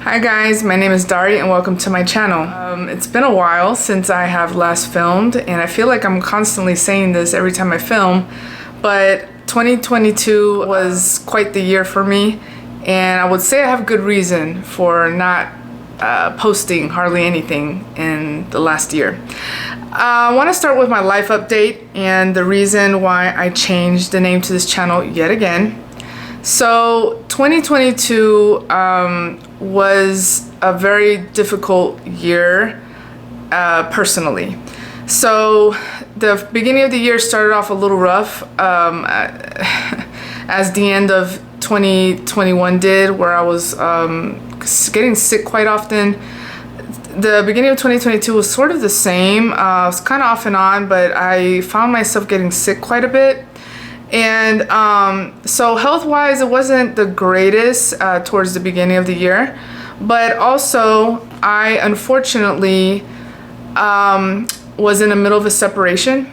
Hi guys, my name is Dari and welcome to my channel. It's been a while since I have last filmed, and I feel like I'm constantly saying this every time I film, but 2022 was quite the year for me, and I would say I have good reason for not posting hardly anything in the last year. I want to start with my life update and the reason why I changed the name to this channel yet again. So 2022 was a very difficult year personally. So the beginning of the year started off a little rough as the end of 2021 did, where I was getting sick quite often. The beginning of 2022 was sort of the same. It was kind of off and on, but I found myself getting sick quite a bit. And so health-wise, it wasn't the greatest towards the beginning of the year, but also I unfortunately was in the middle of a separation.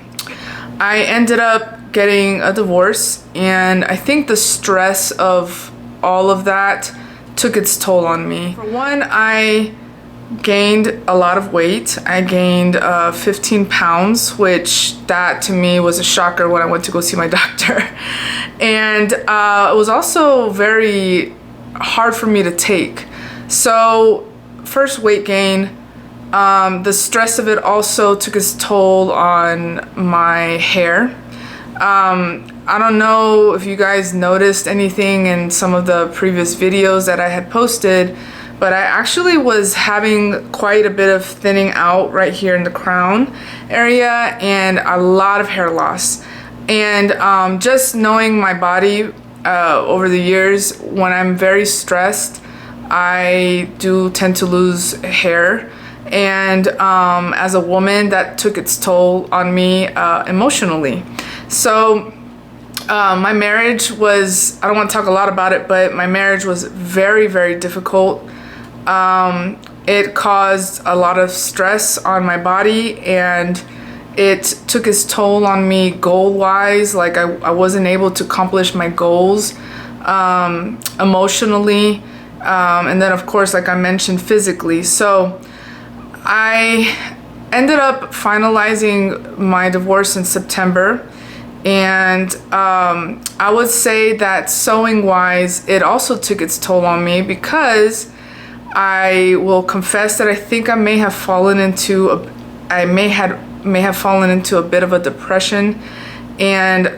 I ended up getting a divorce, and I think the stress of all of that took its toll on me. For one, I gained a lot of weight. I gained 15 pounds, which that to me was a shocker when I went to go see my doctor. And it was also very hard for me to take. So first, weight gain. The stress of it also took its toll on my hair. I don't know if you guys noticed anything in some of the previous videos that I had posted, but I actually was having quite a bit of thinning out right here in the crown area and a lot of hair loss. And just knowing my body over the years, when I'm very stressed, I do tend to lose hair. And as a woman, that took its toll on me emotionally. So my marriage was, I don't want to talk a lot about it, but my marriage was very, very difficult. It caused a lot of stress on my body, and it took its toll on me goal-wise. Like I wasn't able to accomplish my goals emotionally, and then of course, like I mentioned, physically. So I ended up finalizing my divorce in September, and I would say that sewing-wise, it also took its toll on me, because I will confess that I think I may have fallen into a bit of a depression, and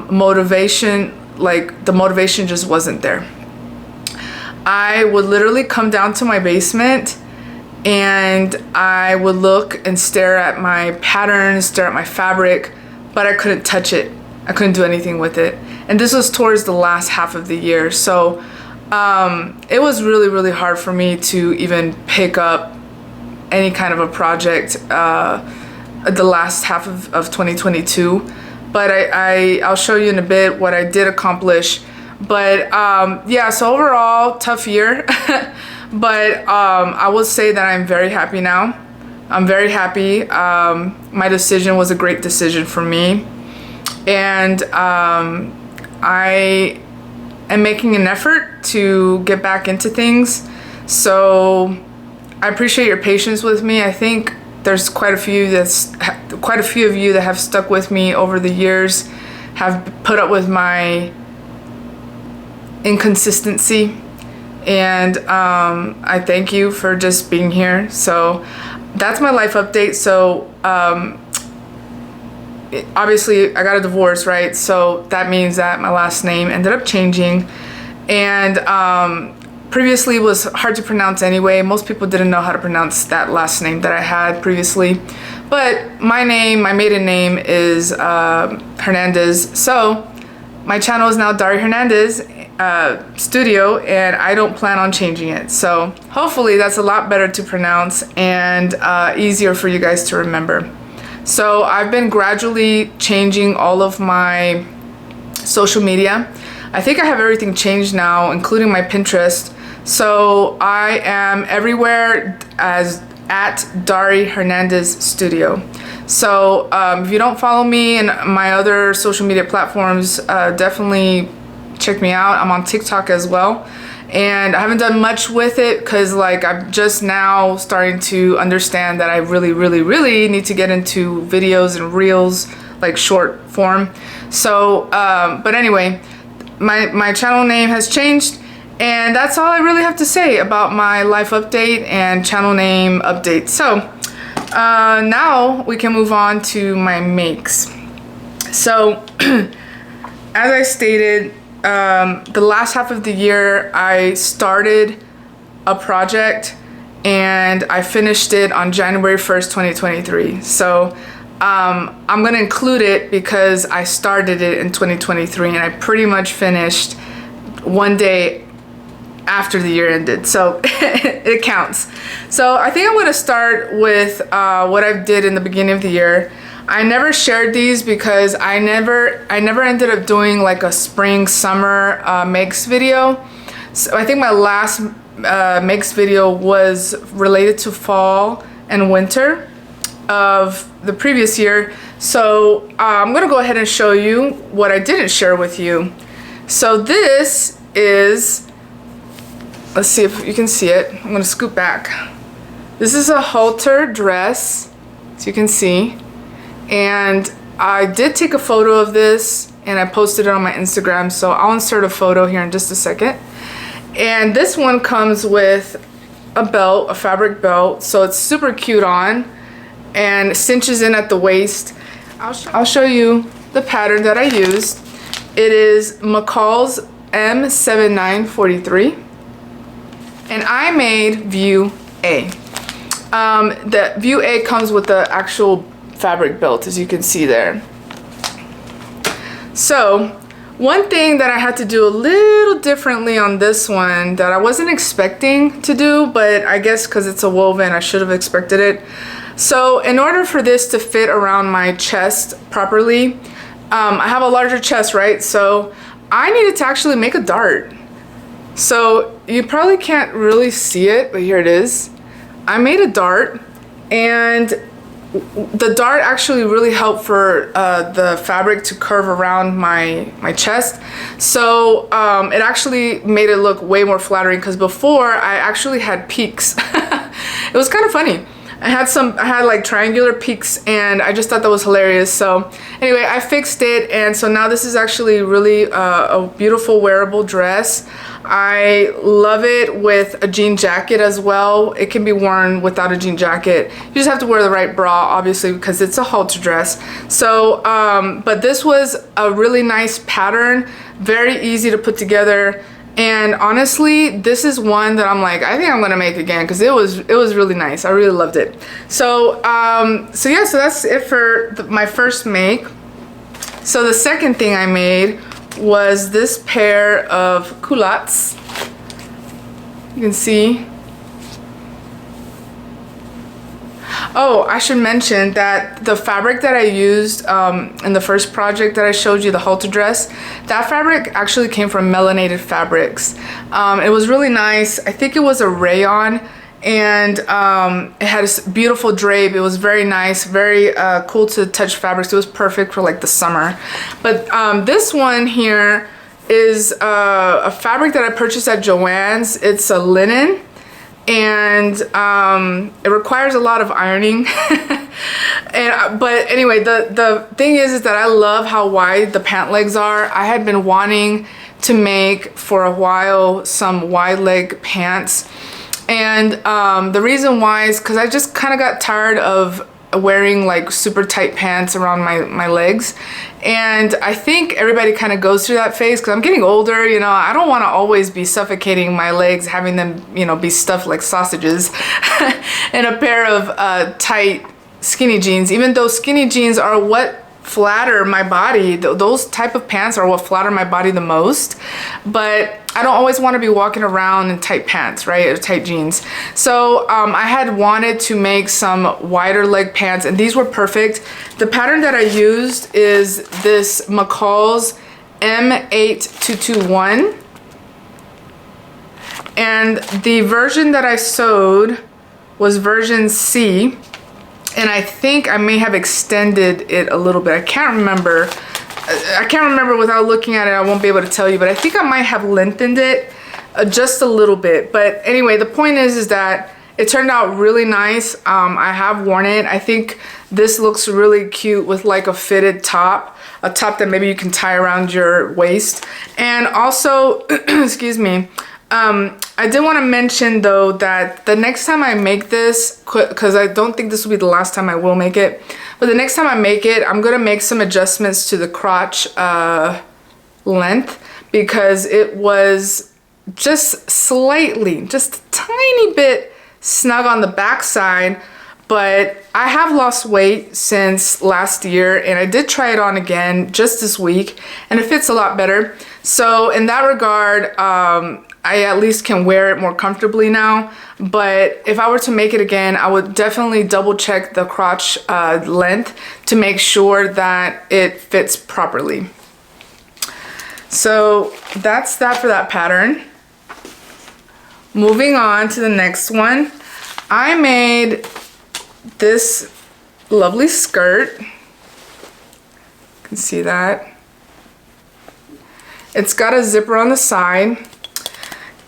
motivation, like the motivation just wasn't there. I would literally come down to my basement and I would look and stare at my patterns, stare at my fabric, but I couldn't touch it. I couldn't do anything with it. And this was towards the last half of the year. So it was really, really hard for me to even pick up any kind of a project the last half of 2022. But I'll show you in a bit what I did accomplish. But yeah, so overall, tough year. But I will say that I'm very happy now. I'm very happy. My decision was a great decision for me. And I am making an effort to get back into things. So I appreciate your patience with me. I think there's quite a few of you that have stuck with me over the years, have put up with my inconsistency. And I thank you for just being here. So that's my life update. So obviously I got a divorce, right? So that means that my last name ended up changing, and previously it was hard to pronounce anyway. Most people didn't know how to pronounce that last name that I had previously, but my maiden name is Hernandez. So my channel is now Dari Hernandez Studio, and I don't plan on changing it. So hopefully that's a lot better to pronounce and easier for you guys to remember. So I've been gradually changing all of my social media. I think I have everything changed now, including my Pinterest. So I am everywhere as at Dari Hernandez Studio. So if you don't follow me and my other social media platforms, definitely check me out. I'm on TikTok as well. and I haven't done much with it because like I'm just now starting to understand that I really need to get into videos and reels, like short form. So but anyway, my channel name has changed, and that's all I really have to say about my life update and channel name update. So now we can move on to my makes. So as I stated, the last half of the year I started a project and I finished it on January 1st, 2023. So I'm gonna include it because I started it in 2023 and I pretty much finished one day after the year ended, so it counts. So I think I'm gonna start with what I did in the beginning of the year. I never shared these because I never ended up doing like a spring summer makes video. So I think my last makes video was related to fall and winter of the previous year. So I'm gonna go ahead and show you what I didn't share with you. So this is, let's see if you can see it. I'm gonna scoot back. This is a halter dress, as you can see. And I did take a photo of this and I posted it on my Instagram, so I'll insert a photo here in just a second. And this one comes with a belt, a fabric belt, so it's super cute on and cinches in at the waist. I'll show you the pattern that I used. It is McCall's M7943 and I made View A. The View A comes with the actual fabric belt, as you can see there. So one thing that I had to do a little differently on this one that I wasn't expecting to do, but I guess because it's a woven I should have expected it. So in order for this to fit around my chest properly, I have a larger chest, right? So I needed to actually make a dart. So you probably can't really see it, but here it is. I made a dart, and the dart actually really helped for the fabric to curve around my chest. So it actually made it look way more flattering, because before I actually had peaks. It was kind of funny. I had like triangular peaks and I just thought that was hilarious. So anyway, I fixed it, and so now this is actually really a beautiful wearable dress. I love it with a jean jacket as well. It can be worn without a jean jacket. You just have to wear the right bra, obviously, because it's a halter dress. So but this was a really nice pattern, very easy to put together. And honestly, this is one that I'm like, I think I'm gonna make again, because it was really nice. I really loved it. So so yeah, so that's it for my first make. So the second thing I made was this pair of culottes. You can see. Oh, I should mention that the fabric that I used in the first project that I showed you, the halter dress, that fabric actually came from Melanated Fabrics. It was really nice. I think it was a rayon, and it had a beautiful drape. It was very nice, very cool to touch fabrics. It was perfect for like the summer. But this one here is a fabric that I purchased at Joann's. It's a linen, and it requires a lot of ironing. But anyway, the thing is that I love how wide the pant legs are. I had been wanting to make for a while some wide leg pants, and the reason why is because I just kind of got tired of wearing like super tight pants around my legs. And I think everybody kind of goes through that phase, because I'm getting older, you know. I don't want to always be suffocating my legs, having them, you know, be stuffed like sausages in a pair of tight skinny jeans, even though skinny jeans are what flatter my body. Those type of pants are what flatter my body the most, but I don't always want to be walking around in tight pants, right, or tight jeans. So I had wanted to make some wider leg pants, and these were perfect. The pattern that I used is this McCall's M8221, and the version that I sewed was version C. And I think I may have extended it a little bit. I can't remember. Without looking at it. I won't be able to tell you, but I think I might have lengthened it. just a little bit. But anyway, the point is that it turned out really nice. I have worn it. I think this looks really cute with like a fitted top, a top that maybe you can tie around your waist. And also, excuse me, I did want to mention though that the next time I make this, because I don't think this will be the last time I will make it, but the next time I make it, I'm gonna make some adjustments to the crotch length, because it was just slightly, just a tiny bit snug on the back side. But I have lost weight since last year, and I did try it on again just this week, and it fits a lot better. So in that regard, I at least can wear it more comfortably now. But if I were to make it again, I would definitely double check the crotch length to make sure that it fits properly. So that's that for that pattern. Moving on to the next one, I made this lovely skirt. You can see that. It's got a zipper on the side.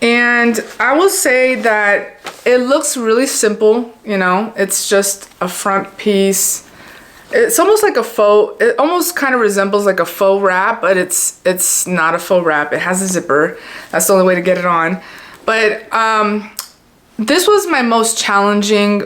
And I will say that it looks really simple, you know, it's just a front piece. It's almost like a faux, it almost kind of resembles like a faux wrap, but it's not a faux wrap. It has a zipper. That's the only way to get it on. But this was my most challenging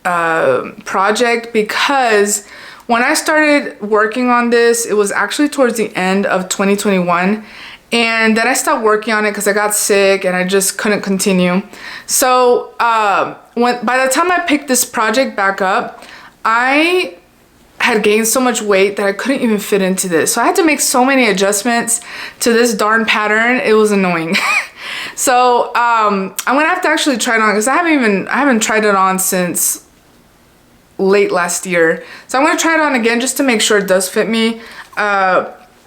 project, because when I started working on this, it was actually towards the end of 2021. And then I stopped working on it because I got sick and I just couldn't continue. So by the time I picked this project back up, I had gained so much weight that I couldn't even fit into this. So I had to make so many adjustments to this darn pattern. It was annoying. So I'm gonna have to actually try it on, because I haven't tried it on since late last year. So I'm gonna try it on again just to make sure it does fit me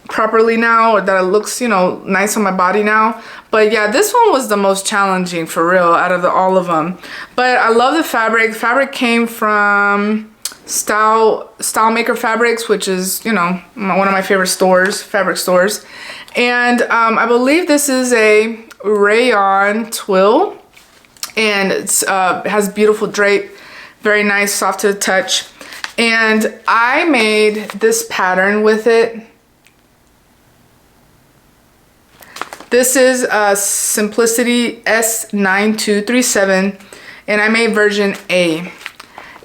properly now, or that it looks, you know, nice on my body now. But yeah, this one was the most challenging for real out of all of them. But I love the fabric. The fabric came from Style Maker Fabrics, which is, you know, one of my favorite stores, fabric stores. And I believe this is a rayon twill, and it has beautiful drape, very nice, soft to the touch. And I made this pattern with it. This is Simplicity S9237, and I made version A.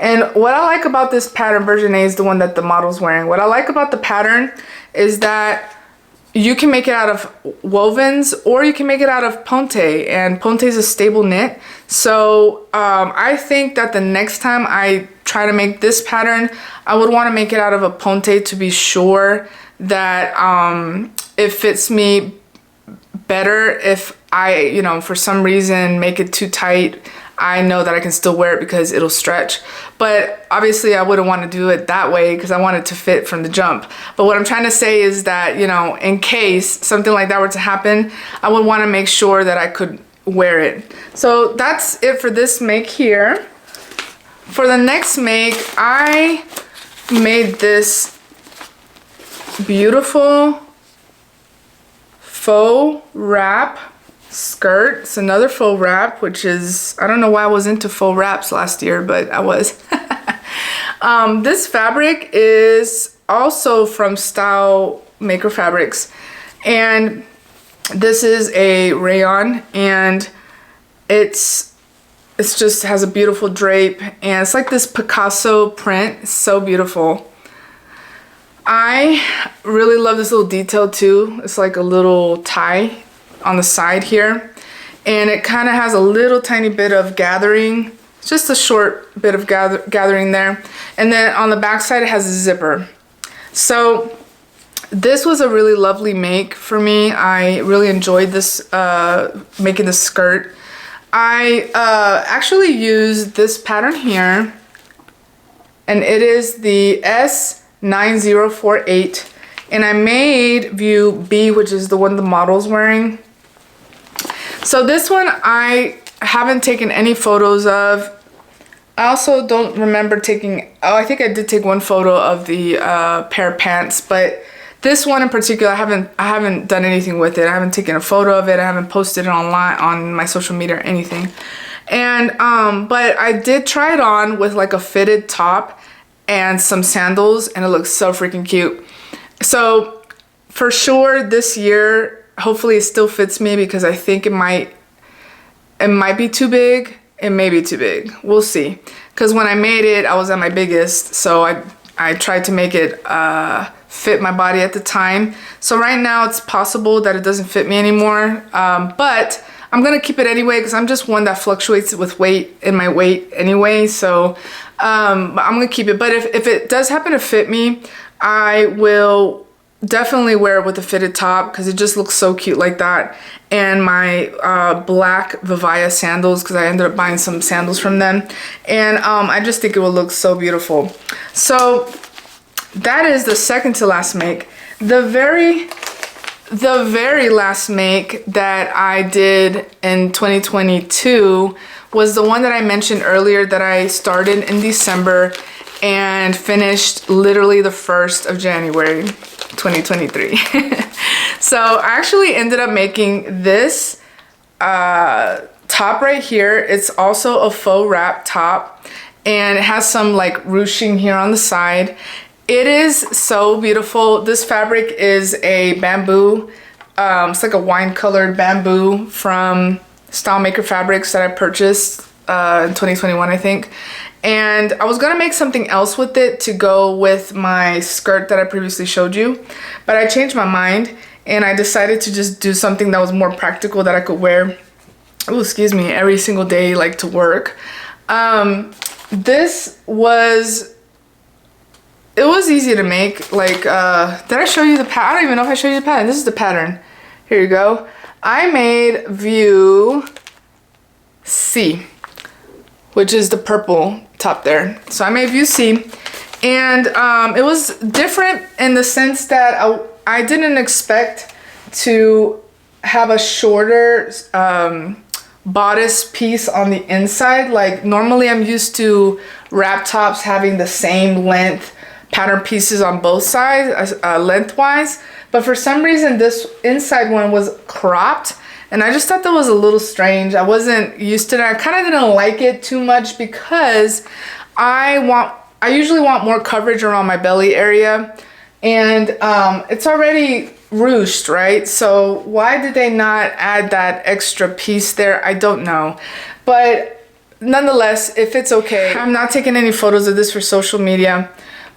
And what I like about this pattern, version A is the one that the model's wearing. What I like about the pattern is that you can make it out of wovens, or you can make it out of ponte, and ponte is a stable knit. So I think that the next time I try to make this pattern, I would want to make it out of a ponte to be sure that it fits me better. If I, you know, for some reason make it too tight, I know that I can still wear it because it'll stretch. But obviously I wouldn't want to do it that way, because I want it to fit from the jump. But what I'm trying to say is that, you know, in case something like that were to happen, I would want to make sure that I could wear it. So that's it for this make here. For the next make, I made this beautiful faux wrap skirt. It's another faux wrap, which is, I don't know why I was into faux wraps last year, but I was. This fabric is also from Style Maker Fabrics, and this is a rayon, and it's just has a beautiful drape, and it's like this Picasso print. It's so beautiful. I really love this little detail too. It's like a little tie on the side here, and it kind of has a little tiny bit of gathering, just a short bit of gathering there, and then on the back side it has a zipper. So this was a really lovely make for me. I really enjoyed this, making this skirt. I actually used this pattern here, and it is the S9048, and I made view B, which is the one the model's wearing. So this one I haven't taken any photos of. I also don't remember taking, oh, I think I did take one photo of the pair of pants, but This one in particular, I haven't done anything with it. I haven't taken a photo of it. I haven't posted it online on my social media or anything. And but I did try it on with like a fitted top and some sandals, and it looks so freaking cute. So for sure this year, hopefully it still fits me, because I think it might be too big. It may be too big. We'll see. Because when I made it, I was at my biggest, so I tried to make it fit my body at the time. So right now it's possible that it doesn't fit me anymore, but I'm gonna keep it anyway, because I'm just one that fluctuates with weight in my weight anyway. So I'm gonna keep it. But if it does happen to fit me, I will definitely wear it with a fitted top, because it just looks so cute like that. And my black Vivaya sandals, because I ended up buying some sandals from them, and I just think it will look so beautiful. So that is the second to last make. The very last make that I did in 2022 was the one that I mentioned earlier, that I started in December and finished literally the 1st of January 2023. So I actually ended up making this top right here. It's also a faux wrap top, and it has some like ruching here on the side. It is so beautiful. This fabric is a bamboo. It's like a wine colored bamboo from StyleMaker Fabrics that I purchased in 2021, I think. And I was gonna make something else with it to go with my skirt that I previously showed you, but I changed my mind and I decided to just do something that was more practical, that I could wear, oh, excuse me, every single day, like to work. This was, it was easy to make. Like, did I show you the pattern? I don't even know if I showed you the pattern. This is the pattern. Here you go. I made view C, which is the purple top there. So I made view C, and it was different in the sense that I didn't expect to have a shorter bodice piece on the inside. Like normally I'm used to wrap tops having the same length pattern pieces on both sides, lengthwise, but for some reason this inside one was cropped, and I just thought that was a little strange. I wasn't used to that. I kind of didn't like it too much, because I usually want more coverage around my belly area, and it's already ruched, right? So why did they not add that extra piece there? I don't know, but nonetheless, if it's okay, I'm not taking any photos of this for social media.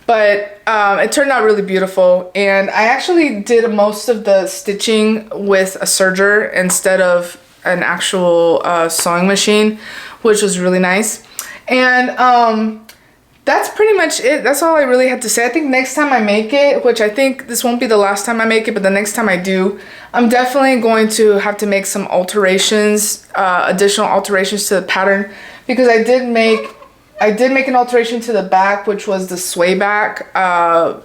But it turned out really beautiful, and I actually did most of the stitching with a serger instead of an actual sewing machine, which was really nice. And that's pretty much it. That's all I really had to say. I think next time I make it, which I think this won't be the last time I make it, but the next time I do, I'm definitely going to have to make some alterations, additional alterations to the pattern, because I did make an alteration to the back, which was the sway back, a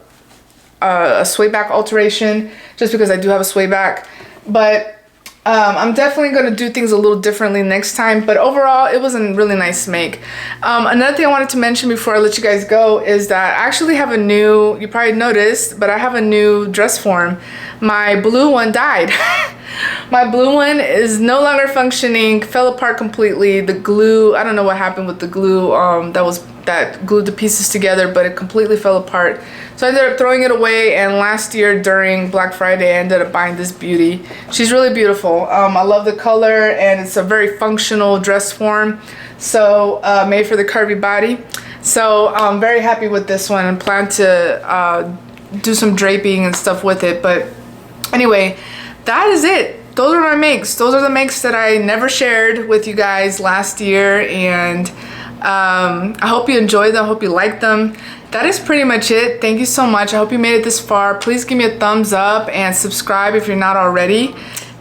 sway back alteration, just because I do have a sway back. But I'm definitely going to do things a little differently next time. But overall, it was a really nice make. Another thing I wanted to mention before I let you guys go is that I actually have a new, you probably noticed, but I have a new dress form. My blue one died. My blue one is no longer functioning, fell apart completely. The glue, I don't know what happened with the glue that glued the pieces together, but it completely fell apart. So I ended up throwing it away, and last year during Black Friday I ended up buying this beauty. She's really beautiful. I love the color, and it's a very functional dress form, so made for the curvy body. So I'm very happy with this one and plan to do some draping and stuff with it. But anyway, that is it. Those are my makes. Those are the makes that I never shared with you guys last year, and I hope you enjoyed them. I hope you liked them. That is pretty much it. Thank you so much. I hope you made it this far. Please give me a thumbs up and subscribe if you're not already.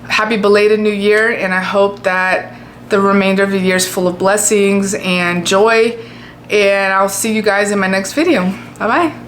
Happy belated New Year, and I hope that the remainder of the year is full of blessings and joy, and I'll see you guys in my next video. Bye-bye.